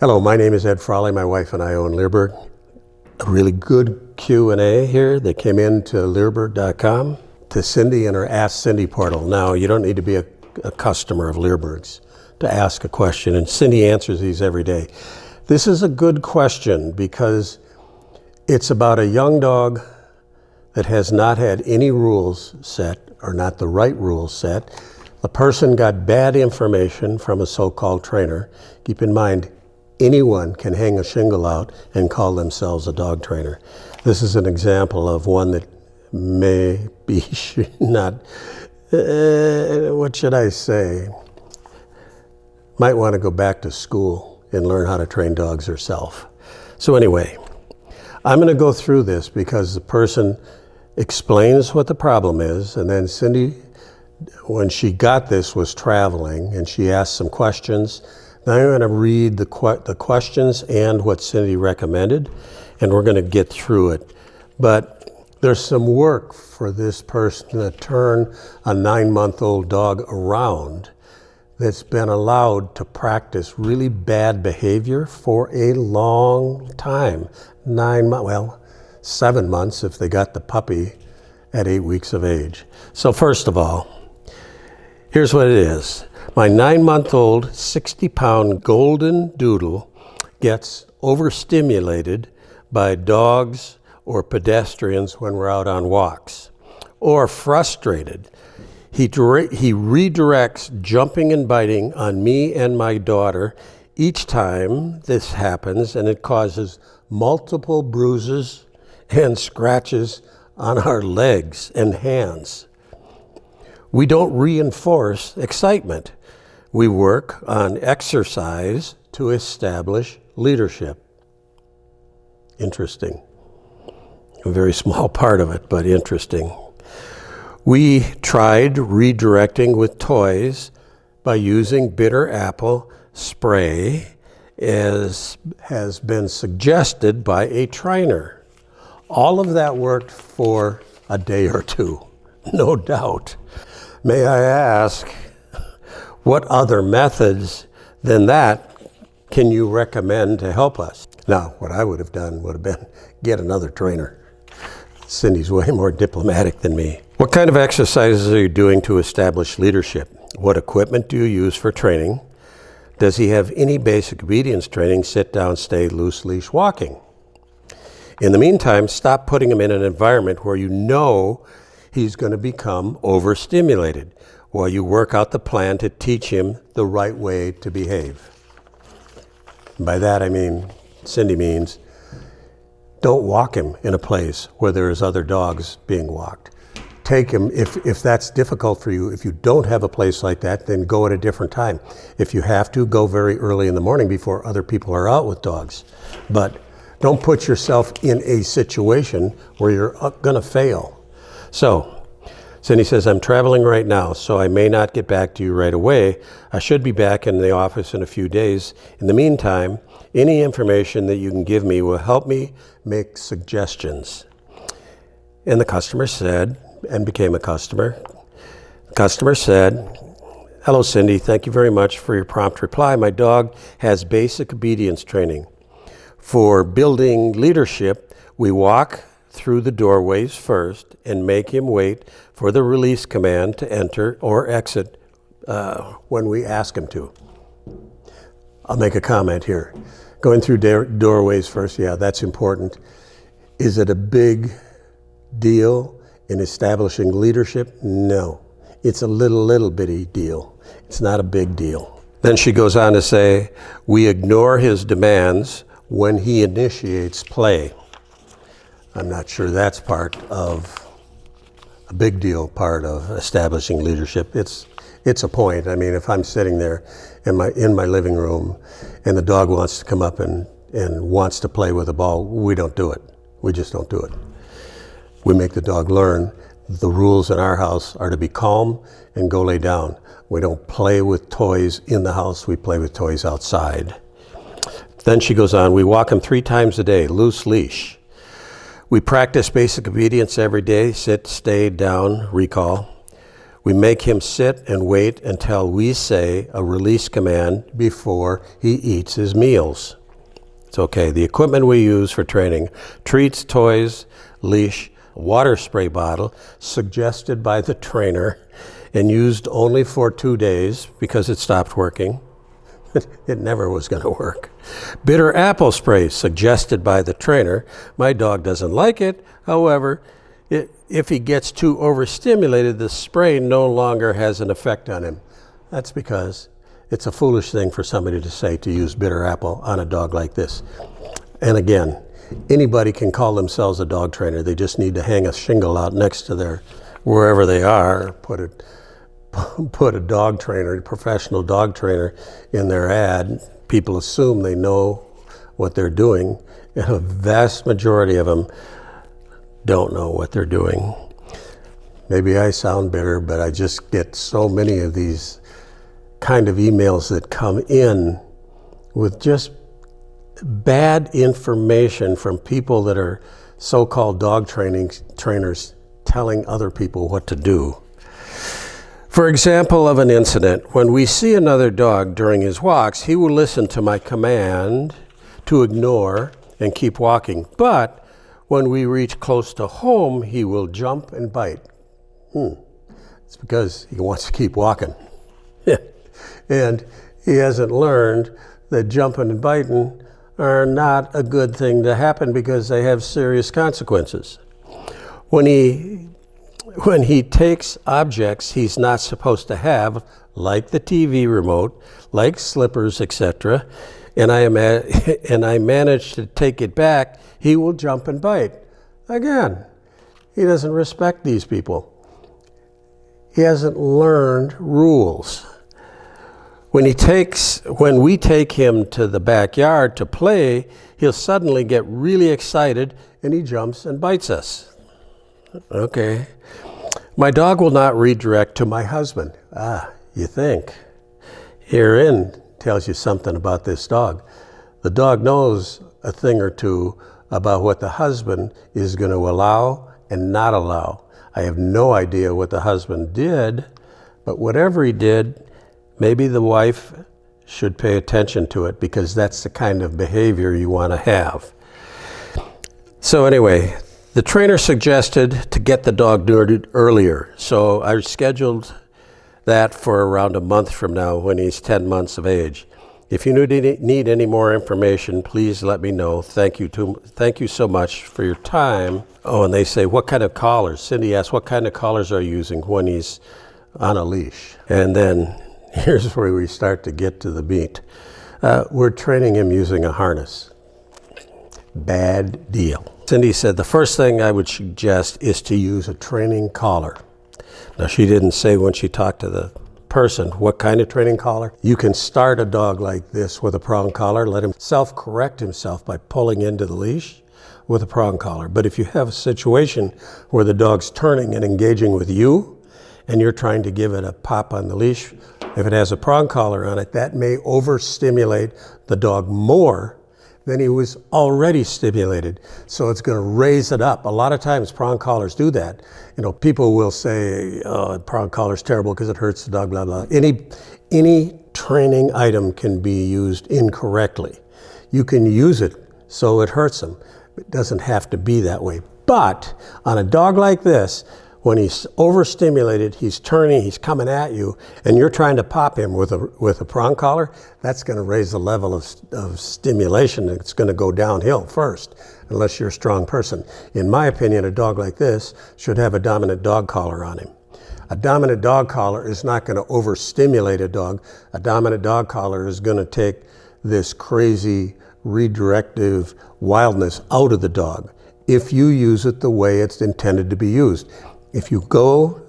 Hello, my name is Ed Frawley. My wife and I own Leerburg. A really good Q&A here that came in to Leerburg.com to Cindy in her Ask Cindy portal. Now, you don't need to be a customer of Leerburg's to ask a question, and Cindy answers these every day. This is a good question because it's about a young dog that has not had any rules set, or not the right rules set. The person got bad information from a so-called trainer. Keep in mind, anyone can hang a shingle out and call themselves a dog trainer. This is an example of one that maybe should not, what should I say? Might want to go back to school and learn how to train dogs herself. So anyway, I'm going to go through this because the person explains what the problem is, and then Cindy, when she got this, was traveling and she asked some questions. Now I'm going to read the questions and what Cindy recommended, and we're going to get through it. But there's some work for this person to turn a 9-month-old dog around that's been allowed to practice really bad behavior for a long time. 9 months, well, 7 months if they got the puppy at 8 weeks of age. So first of all, here's what it is. My 9-month-old, 60-pound Goldendoodle gets overstimulated by dogs or pedestrians when we're out on walks, or frustrated. He redirects jumping and biting on me and my daughter each time this happens, and it causes multiple bruises and scratches on our legs and hands. We don't reinforce excitement. We work on exercise to establish leadership. Interesting. A very small part of it, but interesting. We tried redirecting with toys by using bitter apple spray, as has been suggested by a trainer. All of that worked for a day or two, no doubt. May I ask, what other methods than that can you recommend to help us? Now, what I would have done would have been get another trainer. Cindy's way more diplomatic than me. What kind of exercises are you doing to establish leadership? What equipment do you use for training? Does he have any basic obedience training, sit down, stay, loose leash walking? In the meantime, stop putting him in an environment where you know he's going to become overstimulated while you work out the plan to teach him the right way to behave. By that I mean, Cindy means, don't walk him in a place where there's other dogs being walked. Take him, if that's difficult for you, if you don't have a place like that, then go at a different time. If you have to, go very early in the morning before other people are out with dogs. But don't put yourself in a situation where you're gonna fail. So, Cindy says, I'm traveling right now, so I may not get back to you right away. I should be back in the office in a few days. In the meantime, any information that you can give me will help me make suggestions. And the customer said, and became a customer. The customer said, hello Cindy, thank you very much for your prompt reply. My dog has basic obedience training. For building leadership, we walk through the doorways first and make him wait for the release command to enter or exit when we ask him to. I'll make a comment here. Going through doorways first, yeah, that's important. Is it a big deal in establishing leadership? No, it's a little bitty deal. It's not a big deal. Then she goes on to say, we ignore his demands when he initiates play. I'm not sure that's part of a big deal part of establishing leadership. It's a point. I mean, if I'm sitting there in my living room and the dog wants to come up and wants to play with a ball, we don't do it. We just don't do it. We make the dog learn the rules in our house are to be calm and go lay down. We don't play with toys in the house, we play with toys outside. Then she goes on, we walk him 3 times a day, loose leash. We practice basic obedience every day, sit, stay, down, recall. We make him sit and wait until we say a release command before he eats his meals. It's okay. The equipment we use for training: treats, toys, leash, water spray bottle, suggested by the trainer and used only for 2 days because it stopped working. It never was going to work. Bitter apple spray, suggested by the trainer. My dog doesn't like it. However, if he gets too overstimulated, the spray no longer has an effect on him. That's because it's a foolish thing for somebody to say to use bitter apple on a dog like this. And again, anybody can call themselves a dog trainer. They just need to hang a shingle out next to their, wherever they are, put a dog trainer, a professional dog trainer in their ad. People assume they know what they're doing, and a vast majority of them don't know what they're doing. Maybe I sound bitter, but I just get so many of these kind of emails that come in with just bad information from people that are so-called dog trainers telling other people what to do. For example of an incident, when we see another dog during his walks, he will listen to my command to ignore and keep walking. But when we reach close to home, he will jump and bite. It's because he wants to keep walking. And he hasn't learned that jumping and biting are not a good thing to happen because they have serious consequences. When he takes objects he's not supposed to have, like the TV remote, like slippers, etc., and I manage to take it back, he will jump and bite. Again, he doesn't respect these people. He hasn't learned rules. When we take him to the backyard to play, he'll suddenly get really excited and he jumps and bites us. Okay. My dog will not redirect to my husband. You think. Herein tells you something about this dog. The dog knows a thing or two about what the husband is going to allow and not allow. I have no idea what the husband did, but whatever he did, maybe the wife should pay attention to it because that's the kind of behavior you want to have. So anyway, the trainer suggested to get the dog neutered earlier. So I scheduled that for around a month from now when he's 10 months of age. If you need any more information, please let me know. Thank you so much for your time. Oh, and they say, what kind of collars? Cindy asked, what kind of collars are you using when he's on a leash? And then here's where we start to get to the meat. We're training him using a harness. Bad deal. Cindy said the first thing I would suggest is to use a training collar. Now, she didn't say when she talked to the person what kind of training collar. You can start a dog like this with a prong collar, let him self-correct himself by pulling into the leash with a prong collar. But if you have a situation where the dog's turning and engaging with you and you're trying to give it a pop on the leash, if it has a prong collar on it, that may overstimulate the dog more than he was already stimulated. So it's going to raise it up. A lot of times prong collars do that. You know, people will say, oh, prong collar's terrible because it hurts the dog, blah, blah. Any training item can be used incorrectly. You can use it so it hurts them. It doesn't have to be that way. But on a dog like this, when he's overstimulated, he's turning, he's coming at you, and you're trying to pop him with a prong collar, that's going to raise the level of stimulation. It's going to go downhill first, unless you're a strong person. In my opinion, a dog like this should have a dominant dog collar on him. A dominant dog collar is not going to overstimulate a dog. A dominant dog collar is going to take this crazy redirective wildness out of the dog if you use it the way it's intended to be used. If you go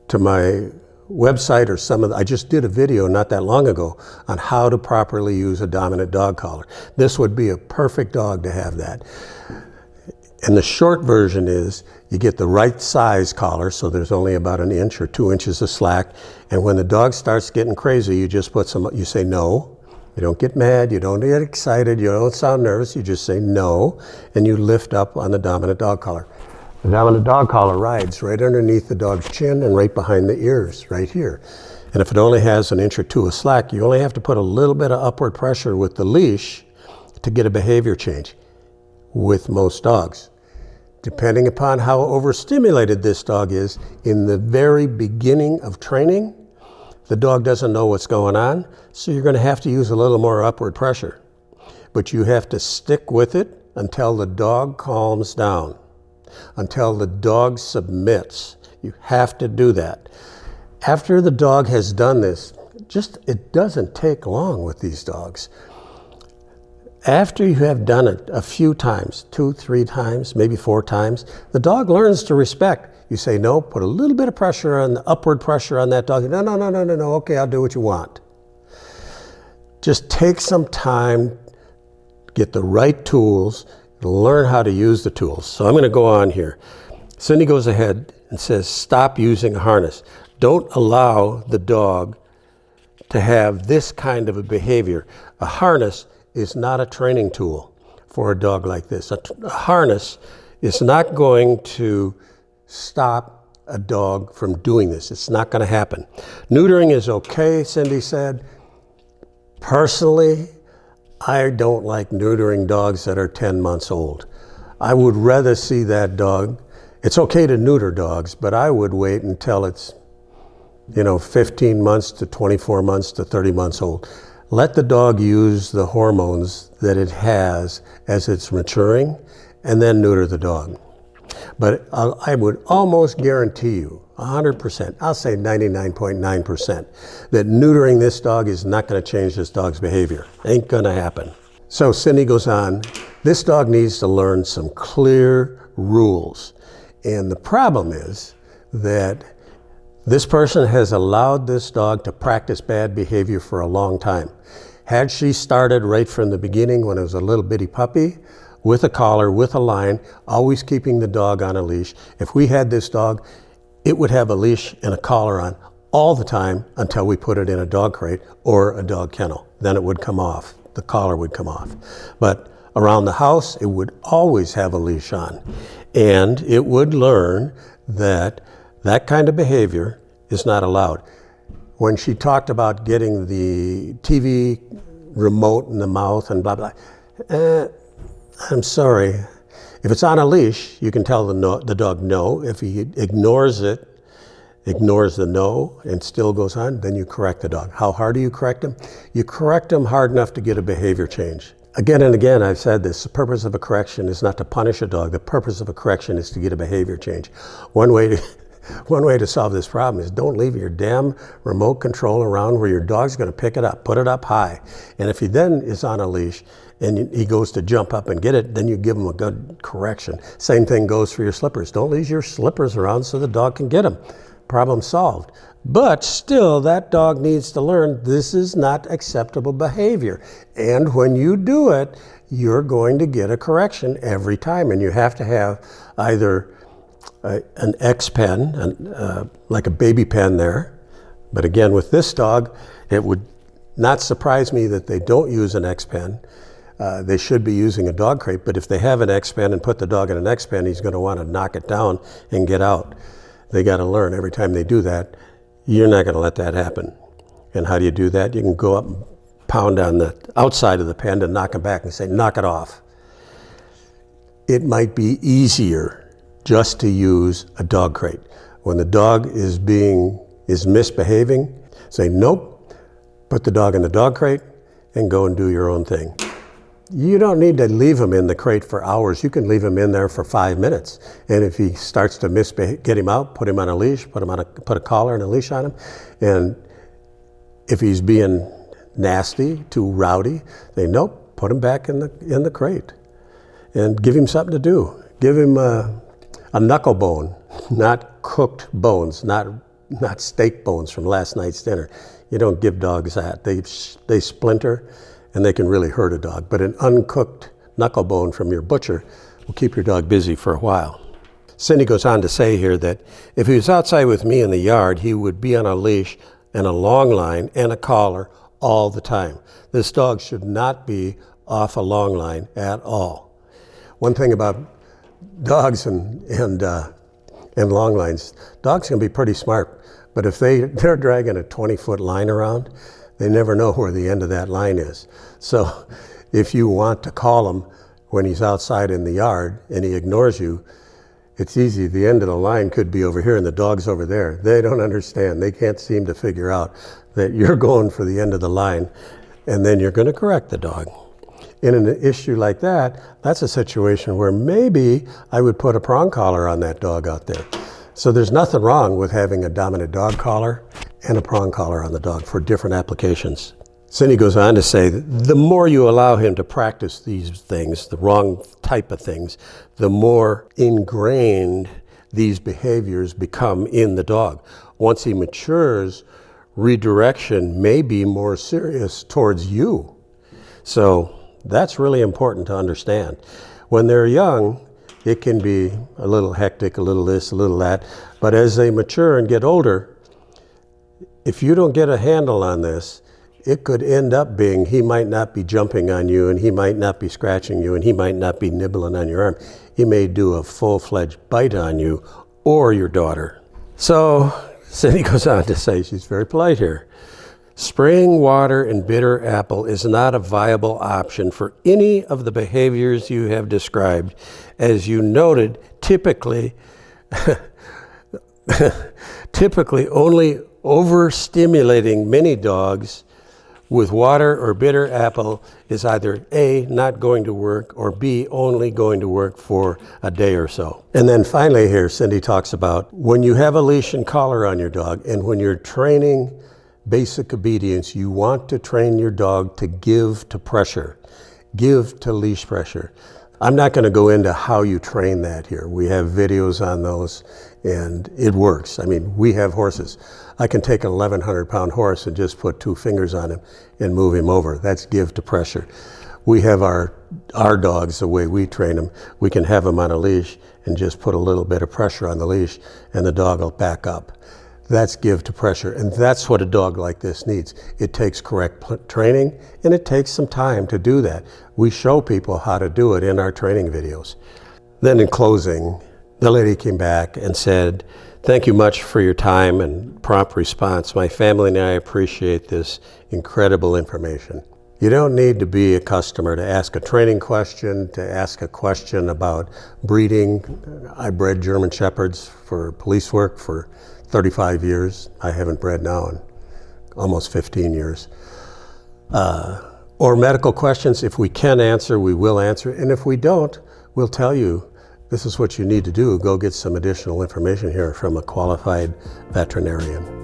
to my website or I just did a video not that long ago on how to properly use a dominant dog collar. This would be a perfect dog to have that. And the short version is you get the right size collar, so there's only about 1 inch or 2 inches of slack. And when the dog starts getting crazy, you just you say no. You don't get mad, you don't get excited, you don't sound nervous, you just say no, and you lift up on the dominant dog collar. And now when the dog collar rides right underneath the dog's chin and right behind the ears, right here. And if it only has an inch or two of slack, you only have to put a little bit of upward pressure with the leash to get a behavior change with most dogs. Depending upon how overstimulated this dog is, in the very beginning of training, the dog doesn't know what's going on, so you're going to have to use a little more upward pressure. But you have to stick with it until the dog calms down, until the dog submits. You have to do that. After the dog has done this, it doesn't take long with these dogs. After you have done it a few times, 2, 3 times, maybe 4 times, the dog learns to respect. You say, no, put a little bit of pressure on the upward pressure on that dog. No, okay, I'll do what you want. Just take some time, get the right tools, learn how to use the tools. So I'm going to go on here. Cindy goes ahead and says, stop using a harness. Don't allow the dog to have this kind of a behavior. A harness is not a training tool for a dog like this. A harness is not going to stop a dog from doing this. It's not going to happen. Neutering is okay, Cindy said. Personally, I don't like neutering dogs that are 10 months old. I would rather see that dog. It's okay to neuter dogs, but I would wait until it's 15 months to 24 months to 30 months old. Let the dog use the hormones that it has as it's maturing, and then neuter the dog. But I would almost guarantee you, 100%, I'll say 99.9%, that neutering this dog is not going to change this dog's behavior. Ain't going to happen. So Cindy goes on, this dog needs to learn some clear rules. And the problem is that this person has allowed this dog to practice bad behavior for a long time. Had she started right from the beginning when it was a little bitty puppy, with a collar, with a line, always keeping the dog on a leash, if we had this dog, it would have a leash and a collar on all the time until we put it in a dog crate or a dog kennel. Then it would come off. The collar would come off. But around the house, it would always have a leash on. And it would learn that that kind of behavior is not allowed. When she talked about getting the TV remote in the mouth and blah, blah, I'm sorry. If it's on a leash, you can tell the dog no. If he ignores the no and still goes on, then you correct the dog. How hard do you correct him? You correct him hard enough to get a behavior change. Again and again, I've said this, the purpose of a correction is not to punish a dog. The purpose of a correction is to get a behavior change. One way to solve this problem is don't leave your damn remote control around where your dog's going to pick it up, put it up high. And if he then is on a leash and he goes to jump up and get it, then you give him a good correction. Same thing goes for your slippers. Don't leave your slippers around so the dog can get them. Problem solved. But still, that dog needs to learn this is not acceptable behavior. And when you do it, you're going to get a correction every time. And you have to have either an X pen, like a baby pen there. But again, with this dog, it would not surprise me that they don't use an X pen. They should be using a dog crate, but if they have an X pen and put the dog in an X pen, he's going to want to knock it down and get out. They got to learn every time they do that, you're not going to let that happen. And how do you do that? You can go up and pound on the outside of the pen to knock him back and say, knock it off. It might be easier just to use a dog crate. When the dog is misbehaving, say, nope, put the dog in the dog crate and go and do your own thing. You don't need to leave him in the crate for hours. You can leave him in there for 5 minutes. And if he starts to misbehave, get him out, put him on a leash, put a collar and a leash on him. And if he's being nasty, too rowdy, say, nope, put him back in the crate. And give him something to do. Give him a knuckle bone, not cooked bones, not steak bones from last night's dinner. You don't give dogs that. They splinter and they can really hurt a dog. But an uncooked knuckle bone from your butcher will keep your dog busy for a while. Cindy goes on to say here that if he was outside with me in the yard, he would be on a leash and a long line and a collar all the time. This dog should not be off a long line at all. One thing about dogs and long lines, dogs can be pretty smart, but if they're dragging a 20-foot line around, they never know where the end of that line is. So if you want to call him when he's outside in the yard and he ignores you, it's easy. The end of the line could be over here and the dog's over there. They don't understand. They can't seem to figure out that you're going for the end of the line, and then you're going to correct the dog. In an issue like that, that's a situation where maybe I would put a prong collar on that dog out there. So there's nothing wrong with having a dominant dog collar and a prong collar on the dog for different applications. Cindy goes on to say that the more you allow him to practice these things, the wrong type of things, the more ingrained these behaviors become in the dog. Once he matures, redirection may be more serious towards you. So that's really important to understand. When they're young, it can be a little hectic, a little this, a little that, but as they mature and get older, if you don't get a handle on this, it could end up being he might not be jumping on you, and he might not be scratching you, and he might not be nibbling on your arm. He may do a full-fledged bite on you or your daughter. So Cindy goes on to say, she's very polite here, spraying water and bitter apple is not a viable option for any of the behaviors you have described. As you noted, typically only overstimulating many dogs with water or bitter apple is either A, not going to work, or B, only going to work for a day or so. And then finally here, Cindy talks about when you have a leash and collar on your dog, and when you're training basic obedience, you want to train your dog to give to pressure, give to leash pressure. I'm not going to go into how you train that here. We have videos on those, and it works. I mean, we have horses. I can take an 1,100-pound horse and just put 2 fingers on him and move him over. That's give to pressure. We have our dogs, the way we train them, we can have them on a leash and just put a little bit of pressure on the leash, and the dog will back up. That's give to pressure, and that's what a dog like this needs. It takes correct training, and it takes some time to do that. We show people how to do it in our training videos. Then in closing, the lady came back and said, "Thank you much for your time and prompt response. My family and I appreciate this incredible information." You don't need to be a customer to ask a training question, to ask a question about breeding. I bred German Shepherds for police work for 35 years. I haven't bred now in almost 15 years. Or medical questions. If we can answer, we will answer. And if we don't, we'll tell you, this is what you need to do. Go get some additional information here from a qualified veterinarian.